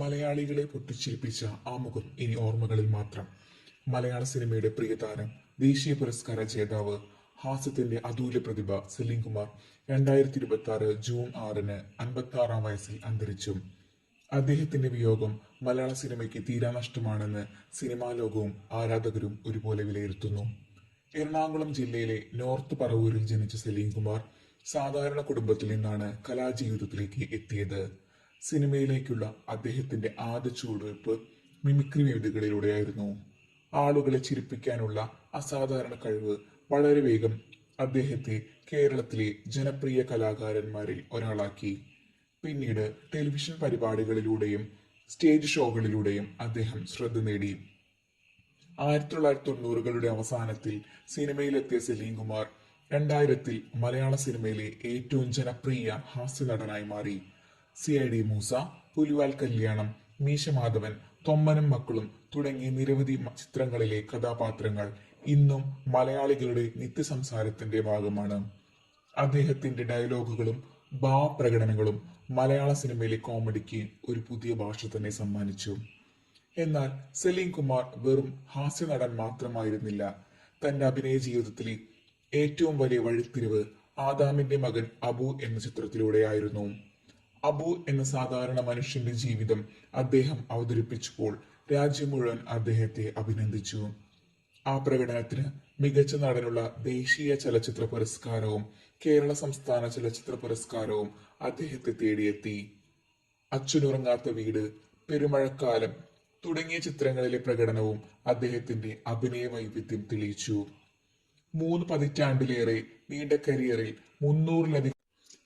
മലയാളികളെ പൊട്ടിച്ചിരിപ്പിച്ച ആ മുഖം ഇനി ഓർമ്മകളിൽ മാത്രം. മലയാള സിനിമയുടെ പ്രിയതാരം, ദേശീയ പുരസ്കാര ജേതാവ്, ഹാസ്യത്തിന്റെ അതുല്യ പ്രതിഭ സലീം കുമാർ 2026 ജൂൺ 6-ന് 56-ാം വയസ്സിൽ അന്തരിച്ചു. അദ്ദേഹത്തിന്റെ വിയോഗം മലയാള സിനിമയ്ക്ക് തീരാനഷ്ടമാണെന്ന് സിനിമാ ലോകവും ആരാധകരും ഒരുപോലെ വിലയിരുത്തുന്നു. എറണാകുളം ജില്ലയിലെ നോർത്ത് പറവൂരിൽ ജനിച്ച സലീം കുമാർ സാധാരണ കുടുംബത്തിൽ നിന്നാണ് കലാജീവിതത്തിലേക്ക് എത്തിയത്. സിനിമയിലേക്കുള്ള അദ്ദേഹത്തിന്റെ ആദ്യ ചുവടുവയ്പ് മിമിക്രി വേദികളിലൂടെയായിരുന്നു. ആളുകളെ ചിരിപ്പിക്കാനുള്ള അസാധാരണ കഴിവ് വളരെ വേഗം അദ്ദേഹത്തെ കേരളത്തിലെ ജനപ്രിയ കലാകാരന്മാരിൽ ഒരാളാക്കി. പിന്നീട് ടെലിവിഷൻ പരിപാടികളിലൂടെയും സ്റ്റേജ് ഷോകളിലൂടെയും അദ്ദേഹം ശ്രദ്ധ നേടി. 1990കളുടെ അവസാനത്തിൽ സിനിമയിലെത്തിയ സലീം കുമാർ 2000-ൽ മലയാള സിനിമയിലെ ഏറ്റവും ജനപ്രിയ ഹാസ്യനടനായി മാറി. CID മൂസ, പുലിവാൽ കല്യാണം, മീശ മാധവൻ, തൊമ്മനും മക്കളും തുടങ്ങിയ നിരവധി ചിത്രങ്ങളിലെ കഥാപാത്രങ്ങൾ ഇന്നും മലയാളികളുടെ നിത്യസംസാരത്തിന്റെ ഭാഗമാണ്. അദ്ദേഹത്തിന്റെ ഡയലോഗുകളും ഭാവപ്രകടനങ്ങളും മലയാള സിനിമയിലെ കോമഡിക്ക് ഒരു പുതിയ ഭാഷ തന്നെ സമ്മാനിച്ചു. എന്നാൽ സലീം കുമാർ വെറും ഹാസ്യനടൻ മാത്രമായിരുന്നില്ല. തന്റെ അഭിനയ ജീവിതത്തിലെ ഏറ്റവും വലിയ വഴിത്തിരിവ് ആദാമിന്റെ മകൻ അബു എന്ന ചിത്രത്തിലൂടെയായിരുന്നു. അബു എന്ന സാധാരണ മനുഷ്യന്റെ ജീവിതം അദ്ദേഹം അവതരിപ്പിച്ചപ്പോൾ രാജ്യം മുഴുവൻ അദ്ദേഹത്തെ അഭിനന്ദിച്ചു. ആ പ്രകടനത്തിന് മികച്ച നടനുള്ള ദേശീയ ചലച്ചിത്ര പുരസ്കാരവും കേരള സംസ്ഥാന ചലച്ചിത്ര പുരസ്കാരവും അദ്ദേഹത്തെ തേടിയെത്തി. അച്ഛനുറങ്ങാത്ത വീട്, പെരുമഴക്കാലം തുടങ്ങിയ ചിത്രങ്ങളിലെ പ്രകടനവും അദ്ദേഹത്തിന്റെ അഭിനയ വൈവിധ്യം തെളിയിച്ചു. 3 പതിറ്റാണ്ടിലേറെ നീണ്ട കരിയറിൽ 300-ലധികം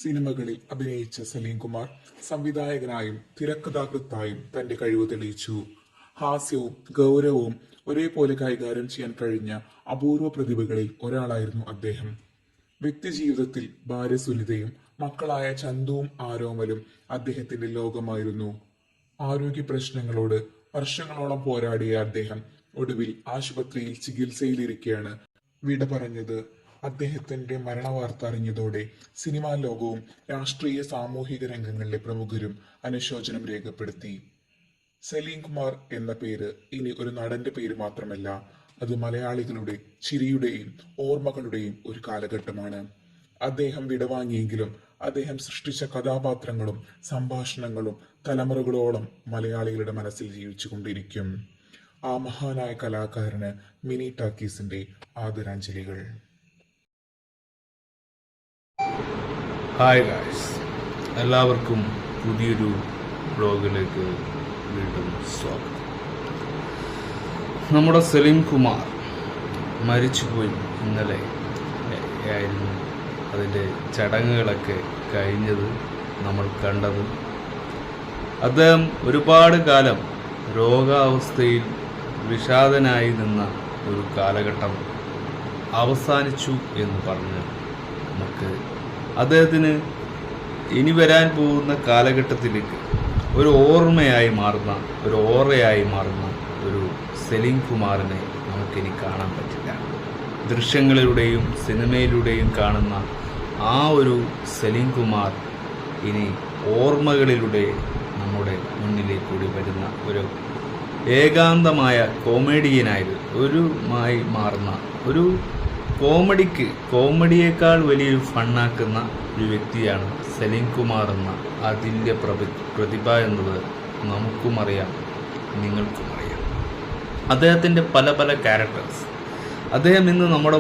സിനിമകളിൽ അഭിനയിച്ച സലീം കുമാർ സംവിധായകനായും തിരക്കഥാകൃത്തായും തന്റെ കഴിവ് തെളിയിച്ചു. ഹാസ്യവും ഗൗരവവും ഒരേപോലെ കൈകാര്യം ചെയ്യാൻ കഴിഞ്ഞ അപൂർവ പ്രതിഭകളിൽ ഒരാളായിരുന്നു അദ്ദേഹം. വ്യക്തിജീവിതത്തിൽ ഭാര്യ സുനിതയും മക്കളായ ചന്തുവും ആരോമലും അദ്ദേഹത്തിന്റെ ലോകമായിരുന്നു. ആരോഗ്യ പ്രശ്നങ്ങളോട് വർഷങ്ങളോളം പോരാടിയ അദ്ദേഹം ഒടുവിൽ ആശുപത്രിയിൽ ചികിത്സയിലിരിക്കെയാണ് വിട പറഞ്ഞത്. അദ്ദേഹത്തിന്റെ മരണവാർത്ത അറിഞ്ഞതോടെ സിനിമാ ലോകവും രാഷ്ട്രീയ സാമൂഹിക രംഗങ്ങളിലെ പ്രമുഖരും അനുശോചനം രേഖപ്പെടുത്തി. സലീം കുമാർ എന്ന പേര് ഇനി ഒരു നടന്റെ പേര് മാത്രമല്ല, അത് മലയാളികളുടെ ചിരിയുടെയും ഓർമ്മകളുടെയും ഒരു കാലഘട്ടമാണ്. അദ്ദേഹം വിടവാങ്ങിയെങ്കിലും അദ്ദേഹം സൃഷ്ടിച്ച കഥാപാത്രങ്ങളും സംഭാഷണങ്ങളും തലമുറകളോളം മലയാളികളുടെ മനസ്സിൽ ജീവിച്ചുകൊണ്ടിരിക്കും. ആ മഹാനായ കലാകാരന് മിനി ടാക്കീസിന്റെ ആദരാഞ്ജലികൾ. ഹായ് ഗായ്സ്, എല്ലാവർക്കും പുതിയൊരു വ്ലോഗിലേക്ക് വീണ്ടും സ്വാഗതം. നമ്മുടെ സലീം കുമാർ മരിച്ചുപോയി. ഇന്നലെ ആയിരുന്നു അതിൻ്റെ ചടങ്ങുകളൊക്കെ കഴിഞ്ഞത് നമ്മൾ കണ്ടത്. അദ്ദേഹം ഒരുപാട് കാലം രോഗാവസ്ഥയിൽ വിഷാദനായി നിന്ന ഒരു കാലഘട്ടം അവസാനിച്ചു എന്ന് പറഞ്ഞ് നമുക്ക് അദ്ദേഹത്തിന് ഇനി വരാൻ പോകുന്ന കാലഘട്ടത്തിലേക്ക് ഒരു ഓർമ്മയായി മാറുന്ന ഒരു ഓറയായി മാറുന്ന ഒരു സലീം കുമാറിനെ നമുക്കിനി കാണാൻ പറ്റില്ല. ദൃശ്യങ്ങളിലൂടെയും സിനിമയിലൂടെയും കാണുന്ന ആ ഒരു സലീം കുമാർ ഇനി ഓർമ്മകളിലൂടെ നമ്മുടെ മുന്നിലേക്ക് കൂടി വരുന്ന ഒരു ഏകാന്തമായ കോമഡിയനായി മാറുന്ന ഒരു കോമഡിയേക്കാൾ വലിയൊരു ഫണ്ണാക്കുന്ന ഒരു വ്യക്തിയാണ് സലീം കുമാർ എന്ന അതിൻ്റെ പ്രതിഭ എന്നത് നമുക്കും അറിയാം, നിങ്ങൾക്കും അറിയാം. അദ്ദേഹത്തിൻ്റെ പല പല ക്യാരക്ടേഴ്സ്, അദ്ദേഹം ഇന്ന് നമ്മുടെ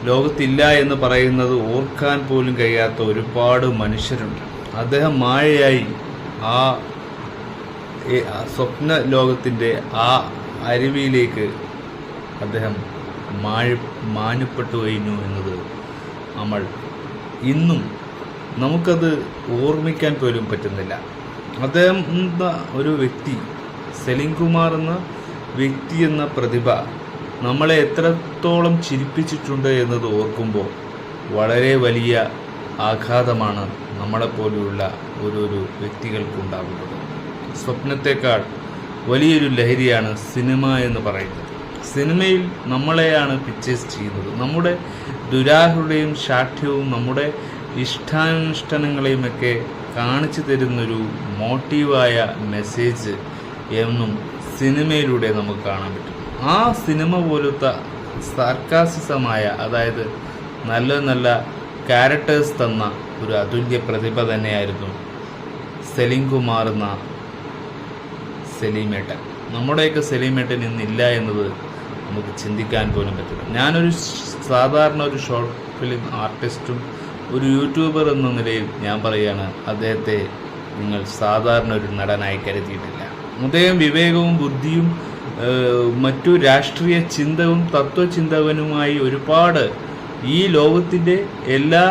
ലോകത്തില്ല എന്ന് പറയുന്നത് ഓർക്കാൻ പോലും കഴിയാത്ത ഒരുപാട് മനുഷ്യരുണ്ട്. അദ്ദേഹം മായയായി ആ സ്വപ്ന ലോകത്തിൻ്റെ ആ അരുവിയിലേക്ക് അദ്ദേഹം മാഞ്ഞപ്പെട്ടു കഴിഞ്ഞു എന്നത് നമ്മൾ ഇന്നും നമുക്കത് ഓർമ്മിക്കാൻ പോലും പറ്റുന്നില്ല. അദ്ദേഹം എന്ന ഒരു വ്യക്തി, സലീം കുമാർ എന്ന വ്യക്തി എന്ന പ്രതിഭ നമ്മളെ എത്രത്തോളം ചിരിപ്പിച്ചിട്ടുണ്ട് എന്നത് ഓർക്കുമ്പോൾ വളരെ വലിയ ആഘാതമാണ് നമ്മളെപ്പോലെയുള്ള ഓരോരോ വ്യക്തികൾക്കുണ്ടാകുന്നത്. സ്വപ്നത്തെക്കാൾ വലിയൊരു ലഹരിയാണ് സിനിമ എന്ന് പറയുന്നത്. സിനിമയിൽ നമ്മളെയാണ് പിക്ചേഴ്സ് ചെയ്യുന്നത്. നമ്മുടെ ദുരാഹൃദയും ശാഠ്യവും നമ്മുടെ ഇഷ്ടാനുഷ്ഠാനങ്ങളെയുമൊക്കെ കാണിച്ചു തരുന്നൊരു മോട്ടീവായ മെസ്സേജ് എന്നും സിനിമയിലൂടെ നമുക്ക് കാണാൻ പറ്റും. ആ സിനിമ പോലത്തെ സർക്കാസിസമായ, അതായത് നല്ല നല്ല ക്യാരക്ടേഴ്സ് തന്ന ഒരു അതുല്യ പ്രതിഭ തന്നെയായിരുന്നു സലീം കുമാർ എന്ന സലീമേട്ടൻ. നമ്മുടെയൊക്കെ സലീമേട്ടൻ ഇന്നില്ല എന്നത് നമുക്ക് ചിന്തിക്കാൻ പോലും പറ്റില്ല. ഞാനൊരു സാധാരണ ഒരു ഷോർട്ട് ഫിലിം ആർട്ടിസ്റ്റും ഒരു യൂട്യൂബർ എന്ന നിലയിൽ ഞാൻ പറയുകയാണ്, അദ്ദേഹത്തെ നിങ്ങൾ സാധാരണ ഒരു നടനായി കരുതിയിട്ടില്ല. അദ്ദേഹം വിവേകവും ബുദ്ധിയും മറ്റു രാഷ്ട്രീയ ചിന്തവും തത്വചിന്തകനുമായി ഒരുപാട് ഈ ലോകത്തിൻ്റെ എല്ലാ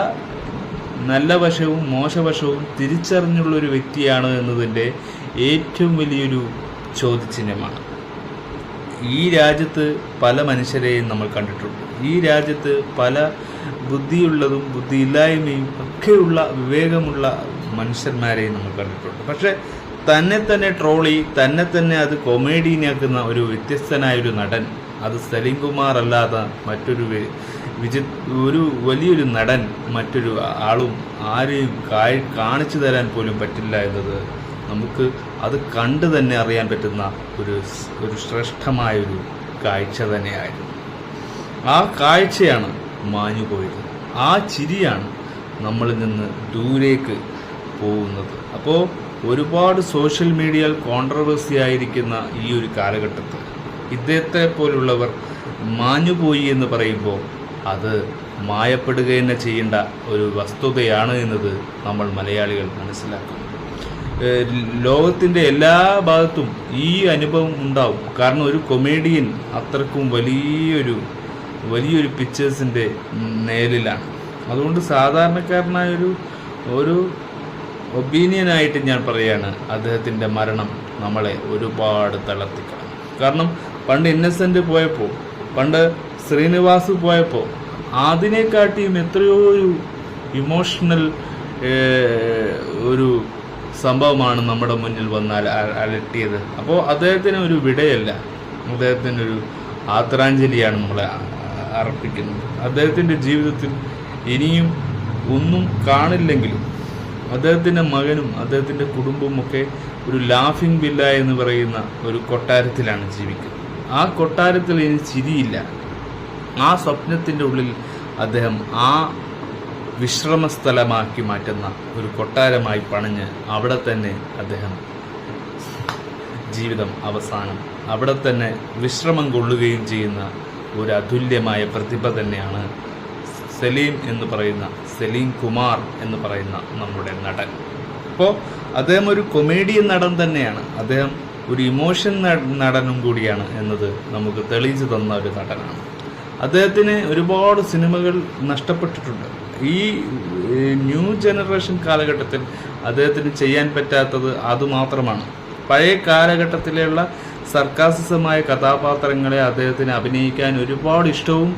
നല്ല വശവും മോശവശവും തിരിച്ചറിഞ്ഞുള്ളൊരു വ്യക്തിയാണ് എന്നതിൻ്റെ ഏറ്റവും വലിയൊരു ചോദ്യചിഹ്നമാണ്. ഈ രാജ്യത്ത് പല മനുഷ്യരെയും നമ്മൾ കണ്ടിട്ടുണ്ട്. ഈ രാജ്യത്ത് പല ബുദ്ധിയുള്ളതും ബുദ്ധിയില്ലായ്മയും ഒക്കെയുള്ള വിവേകമുള്ള മനുഷ്യന്മാരെയും നമ്മൾ കണ്ടിട്ടുണ്ട്. പക്ഷെ തന്നെ ട്രോളി തന്നെ അത് കൊമേഡിയനാക്കുന്ന ഒരു വ്യത്യസ്തനായൊരു നടൻ, അത് സലീം കുമാർ അല്ലാതെ മറ്റൊരു ഒരു വലിയൊരു നടൻ മറ്റൊരു ആളും ആരെയും കാണിച്ചു തരാൻ പോലും പറ്റില്ല എന്നത് നമുക്ക് അത് കണ്ടു തന്നെ അറിയാൻ പറ്റുന്ന ഒരു ശ്രേഷ്ഠമായൊരു കാഴ്ച തന്നെയായിരുന്നു. ആ കാഴ്ചയാണ് മാഞ്ഞുപോയത്. ആ ചിരിയാണ് നമ്മളിൽ നിന്ന് ദൂരേക്ക് പോകുന്നത്. അപ്പോൾ ഒരുപാട് സോഷ്യൽ മീഡിയയിൽ കോൺട്രവേഴ്സി ആയിരിക്കുന്ന ഈ ഒരു കാലഘട്ടത്തിൽ ഇദ്ദേഹത്തെ പോലുള്ളവർ മാഞ്ഞുപോയി എന്ന് പറയുമ്പോൾ അത് മായപ്പെടുക തന്നെ ചെയ്യേണ്ട ഒരു വസ്തുതയാണ് എന്നത് നമ്മൾ മലയാളികൾ മനസ്സിലാക്കണം. ലോകത്തിൻ്റെ എല്ലാ ഭാഗത്തും ഈ അനുഭവം ഉണ്ടാവും. കാരണം ഒരു കൊമേഡിയൻ അത്രക്കും വലിയൊരു പിക്ചേഴ്സിൻ്റെ നേരിലാണ്. അതുകൊണ്ട് സാധാരണക്കാരനായ ഒരു ഒപ്പീനിയനായിട്ട് ഞാൻ പറയുകയാണ്, അദ്ദേഹത്തിൻ്റെ മരണം നമ്മളെ ഒരുപാട് തളർത്തിക്കളഞ്ഞു. കാരണം പണ്ട് ഇന്നസെൻ്റ് പോയപ്പോൾ, പണ്ട് ശ്രീനിവാസ് പോയപ്പോൾ അതിനെക്കാട്ടിയും എത്രയോ ഒരു ഇമോഷണൽ ഒരു സംഭവമാണ് നമ്മുടെ മുന്നിൽ വന്നാൽ അലട്ടിയത്. അപ്പോൾ അദ്ദേഹത്തിന് ഒരു വിടയല്ല, അദ്ദേഹത്തിനൊരു ആദരാഞ്ജലിയാണ് നമ്മളെ അർപ്പിക്കുന്നത്. അദ്ദേഹത്തിൻ്റെ ജീവിതത്തിൽ ഇനിയും ഒന്നും കാണില്ലെങ്കിലും അദ്ദേഹത്തിൻ്റെ മകനും അദ്ദേഹത്തിൻ്റെ കുടുംബവും ഒക്കെ ഒരു ലാഫിംഗ് വില്ല എന്ന് പറയുന്ന ഒരു കൊട്ടാരത്തിലാണ് ജീവിക്കുന്നത്. ആ കൊട്ടാരത്തിൽ ഇനി ചിരിയില്ല. ആ സ്വപ്നത്തിൻ്റെ ഉള്ളിൽ അദ്ദേഹം ആ വിശ്രമസ്ഥലമാക്കി മാറ്റുന്ന ഒരു കൊട്ടാരമായി പണിഞ്ഞ് അവിടെ തന്നെ അദ്ദേഹം ജീവിതം അവസാനം അവിടെ തന്നെ വിശ്രമം കൊള്ളുകയും ചെയ്യുന്ന ഒരു അതുല്യമായ പ്രതിഭ തന്നെയാണ് സലീം കുമാർ എന്ന് പറയുന്ന നമ്മുടെ നടൻ. അപ്പോൾ അദ്ദേഹം ഒരു കൊമേഡിയൻ നടൻ തന്നെയാണ്, അദ്ദേഹം ഒരു ഇമോഷൻ നടനും കൂടിയാണ് എന്നത് നമുക്ക് തെളിയിച്ചു തന്ന ഒരു നടനാണ്. അദ്ദേഹത്തിന് ഒരുപാട് സിനിമകൾ നഷ്ടപ്പെട്ടിട്ടുണ്ട്. ഈ ന്യൂ ജനറേഷൻ കാലഘട്ടത്തിൽ അദ്ദേഹത്തിന് ചെയ്യാൻ പറ്റാത്തത് അതുമാത്രമാണ്. പഴയ കാലഘട്ടത്തിലുള്ള സർക്കാസിസമായ കഥാപാത്രങ്ങളെ അദ്ദേഹത്തിന് അഭിനയിക്കാൻ ഒരുപാട് ഇഷ്ടവും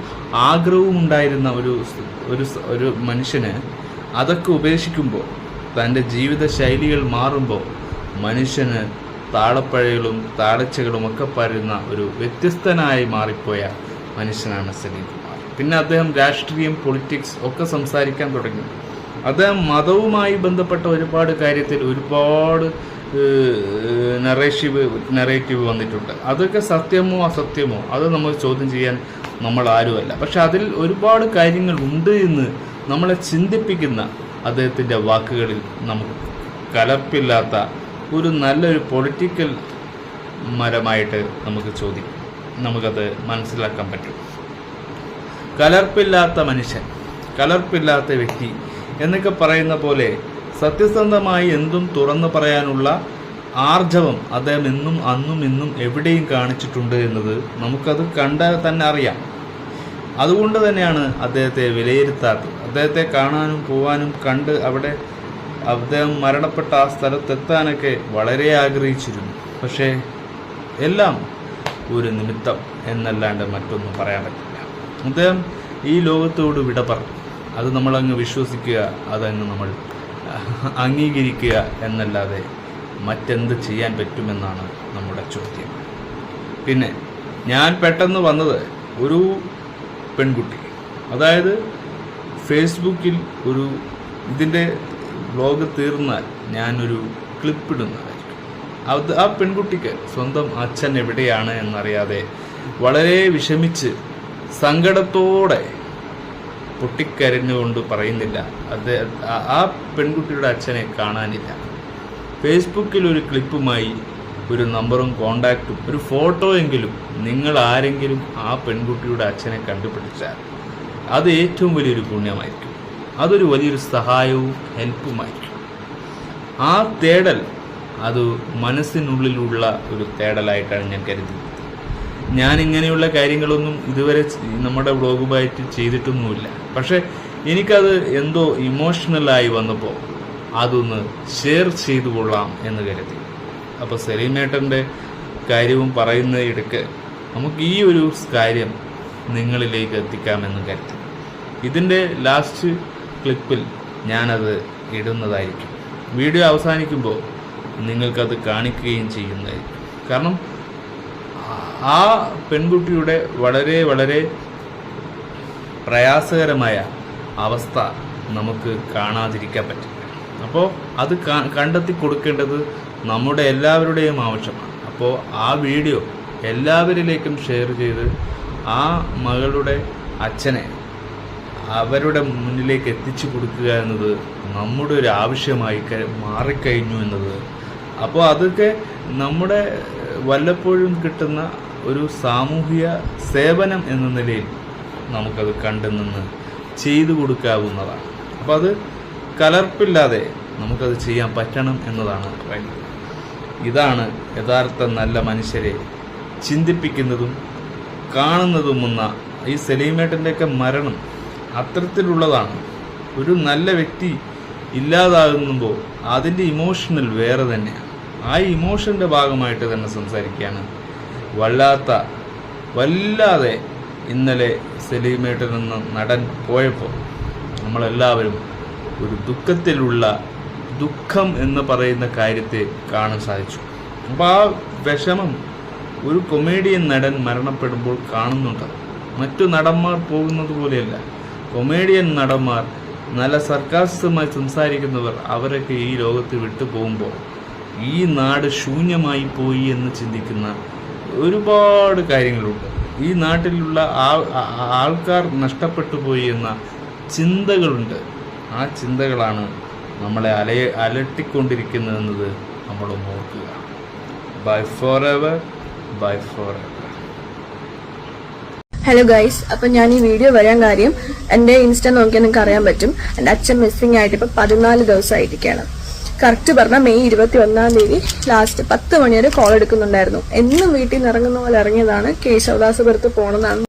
ആഗ്രഹവും ഉണ്ടായിരുന്ന ഒരു മനുഷ്യന് അതൊക്കെ ഉപേക്ഷിക്കുമ്പോൾ, തൻ്റെ ജീവിത ശൈലികൾ മാറുമ്പോൾ മനുഷ്യന് താളപ്പഴകളും താളച്ചകളും ഒക്കെ പരുന്ന ഒരു വ്യത്യസ്തനായി മാറിപ്പോയ മനുഷ്യനാണ് സലീം കുമാർ. പിന്നെ അദ്ദേഹം രാഷ്ട്രീയം, പൊളിറ്റിക്സ് ഒക്കെ സംസാരിക്കാൻ തുടങ്ങി. അദ്ദേഹം മതവുമായി ബന്ധപ്പെട്ട ഒരുപാട് കാര്യത്തിൽ ഒരുപാട് നറേറ്റീവ് വന്നിട്ടുണ്ട്. അതൊക്കെ സത്യമോ അസത്യമോ അത് നമ്മൾ ചോദ്യം ചെയ്യാൻ നമ്മൾ ആരുമല്ല. പക്ഷെ അതിൽ ഒരുപാട് കാര്യങ്ങൾ ഉണ്ട് എന്ന് നമ്മളെ ചിന്തിപ്പിക്കുന്ന അദ്ദേഹത്തിൻ്റെ വാക്കുകളിൽ നമുക്ക് കലർപ്പില്ലാത്ത ഒരു നല്ലൊരു പൊളിറ്റിക്കൽ മരമായിട്ട് നമുക്കത് മനസ്സിലാക്കാൻ പറ്റും. കലർപ്പില്ലാത്ത മനുഷ്യൻ, കലർപ്പില്ലാത്ത വ്യക്തി എന്നൊക്കെ പറയുന്ന പോലെ സത്യസന്ധമായി എന്തും തുറന്നു പറയാനുള്ള ആർജവം അദ്ദേഹം എന്നും അന്നും ഇന്നും എവിടെയും കാണിച്ചിട്ടുണ്ട് എന്നത് നമുക്കത് കണ്ടാൽ തന്നെ അറിയാം. അതുകൊണ്ട് തന്നെയാണ് അദ്ദേഹത്തെ വിലയിരുത്താത്തത്. അദ്ദേഹത്തെ കാണാനും പോവാനും കണ്ട് അവിടെ അദ്ദേഹം മരണപ്പെട്ട ആ സ്ഥലത്തെത്താനൊക്കെ വളരെ ആഗ്രഹിച്ചിരുന്നു. പക്ഷേ എല്ലാം ഒരു നിമിത്തം എന്നല്ലാണ്ട് മറ്റൊന്നും പറയാൻ പറ്റില്ല. അദ്ദേഹം ഈ ലോകത്തോട് വിട പറഞ്ഞു. അത് നമ്മളങ്ങ് വിശ്വസിക്കുക, അതങ്ങ് നമ്മൾ അംഗീകരിക്കുക എന്നല്ലാതെ മറ്റെന്ത് ചെയ്യാൻ പറ്റുമെന്നാണ് നമ്മുടെ ചോദ്യം. പിന്നെ ഞാൻ പെട്ടെന്ന് വന്നത് ഒരു പെൺകുട്ടി, അതായത് ഫേസ്ബുക്കിൽ ഒരു ഇതിൻ്റെ വ്ലോഗ് തീർന്നാൽ ഞാനൊരു ക്ലിപ്പിടുന്നതായിരിക്കും. ആ പെൺകുട്ടിക്ക് സ്വന്തം അച്ഛൻ എവിടെയാണ് എന്നറിയാതെ വളരെ വിഷമിച്ച് സങ്കടത്തോടെ പൊട്ടിക്കരഞ്ഞുകൊണ്ട് പറയുന്നില്ല, ആ പെൺകുട്ടിയുടെ അച്ഛനെ കാണാനില്ല. ഫേസ്ബുക്കിൽ ഒരു ക്ലിപ്പുമായി ഒരു നമ്പറും കോണ്ടാക്റ്റും ഒരു ഫോട്ടോ എങ്കിലും നിങ്ങൾ ആരെങ്കിലും ആ പെൺകുട്ടിയുടെ അച്ഛനെ കണ്ടുപിടിച്ചാൽ അത് ഏറ്റവും വലിയൊരു പുണ്യമായിരിക്കും. അതൊരു വലിയൊരു സഹായവും ഹെൽപ്പുമായിരിക്കും. ആ തേടൽ അത് മനസ്സിനുള്ളിലുള്ള ഒരു തേടലായിട്ടാണ് ഞാൻ കരുതുന്നത്. ഞാൻ ഇങ്ങനെയുള്ള കാര്യങ്ങളൊന്നും ഇതുവരെ നമ്മുടെ വ്ളോഗുമായിട്ട് ചെയ്തിട്ടൊന്നുമില്ല. പക്ഷെ എനിക്കത് എന്തോ ഇമോഷണലായി വന്നപ്പോൾ അതൊന്ന് ഷെയർ ചെയ്തു കൊള്ളാം എന്ന് കരുതി. അപ്പോൾ സലീമേട്ടൻ്റെ കാര്യവും പറയുന്ന ഇടയ്ക്ക് നമുക്ക് ഈ ഒരു കാര്യം നിങ്ങളിലേക്ക് എത്തിക്കാമെന്ന് കരുതി. ഇതിൻ്റെ ലാസ്റ്റ് ക്ലിപ്പിൽ ഞാനത് ഇടുന്നതായിരിക്കും. വീഡിയോ അവസാനിക്കുമ്പോൾ നിങ്ങൾക്കത് കാണിക്കുകയും ചെയ്യുന്നതായിരിക്കും. കാരണം ആ പെൺകുട്ടിയുടെ വളരെ വളരെ പ്രയാസകരമായ അവസ്ഥ നമുക്ക് കാണാതിരിക്കാൻ പറ്റില്ല. അപ്പോൾ അത് കണ്ടെത്തി കൊടുക്കേണ്ടത് നമ്മുടെ എല്ലാവരുടെയും ആവശ്യമാണ്. അപ്പോൾ ആ വീഡിയോ എല്ലാവരിലേക്കും ഷെയർ ചെയ്ത് ആ മകളുടെ അച്ഛനെ അവരുടെ മുന്നിലേക്ക് എത്തിച്ചു കൊടുക്കുക എന്നത് നമ്മുടെ ഒരു ആവശ്യമായി മാറിക്കഴിഞ്ഞു എന്നത്. അപ്പോൾ അതൊക്കെ നമ്മുടെ വല്ലപ്പോഴും കിട്ടുന്ന ഒരു സാമൂഹിക സേവനം എന്ന നിലയിൽ നമുക്കത് കണ്ടുനിന്ന് ചെയ്തു കൊടുക്കാവുന്നതാണ്. അപ്പോൾ അത് കലർപ്പില്ലാതെ നമുക്കത് ചെയ്യാൻ പറ്റണം എന്നതാണ് പറയുന്നത്. ഇതാണ് യഥാർത്ഥ നല്ല മനുഷ്യരെ ചിന്തിപ്പിക്കുന്നതും കാണുന്നതുമെന്ന ഈ സലീമേട്ടൻ്റെയൊക്കെ മരണം അത്തരത്തിലുള്ളതാണ്. ഒരു നല്ല വ്യക്തി ഇല്ലാതാകുമ്പോൾ അതിൻ്റെ ഇമോഷണൽ വേറെ തന്നെയാണ്. ആ ഇമോഷൻ്റെ ഭാഗമായിട്ട് തന്നെ സംസാരിക്കുകയാണ്. വല്ലാതെ ഇന്നലെ സലീമേട്ടൻ എന്ന നടൻ പോയപ്പോൾ നമ്മളെല്ലാവരും ഒരു ദുഃഖം എന്ന് പറയുന്ന കാര്യത്തെ കാണാൻ സാധിച്ചു. അപ്പോൾ ആ വിഷമം ഒരു കൊമേഡിയൻ നടൻ മരണപ്പെടുമ്പോൾ കാണുന്നുണ്ട്. മറ്റു നടന്മാർ പോകുന്നത് പോലെയല്ല. കൊമേഡിയൻ നടന്മാർ, നല്ല സർക്കാസ്യമായി സംസാരിക്കുന്നവർ, അവരൊക്കെ ഈ ലോകത്ത് വിട്ടു പോകുമ്പോൾ ഈ നാട് ശൂന്യമായി പോയി എന്ന് ചിന്തിക്കുന്ന ഒരുപാട് കാര്യങ്ങളുണ്ട്. ഈ നാട്ടിലുള്ള ആൾക്കാർ നഷ്ടപ്പെട്ടു പോയി എന്ന ചിന്തകളുണ്ട്. ആ ചിന്തകളാണ് നമ്മളെ അലട്ടിക്കൊണ്ടിരിക്കുന്നതെന്നത് നമ്മൾ ഓർക്കുക. Bye for ever. Hello guys, അപ്പൊ ഞാൻ ഈ വീഡിയോ വരാൻ കാര്യം എന്റെ ഇൻസ്റ്റ നോക്കിയാൽ നിങ്ങൾക്ക് അറിയാൻ പറ്റും. എന്റെ അച്ഛൻ മിസ്സിംഗ് ആയിട്ട് ഇപ്പൊ 14 ദിവസമായിരിക്കുകയാണ്. കറക്റ്റ് പറഞ്ഞാൽ മെയ് 21-ാം തീയതി ലാസ്റ്റ് 10 മണി വരെ കോൾ എടുക്കുന്നുണ്ടായിരുന്നു. എന്നും വീട്ടിൽ നിന്ന് ഇറങ്ങുന്ന പോലെ ഇറങ്ങിയതാണ്. കേശവദാസപുരത്ത് പോകണമെന്നാണ്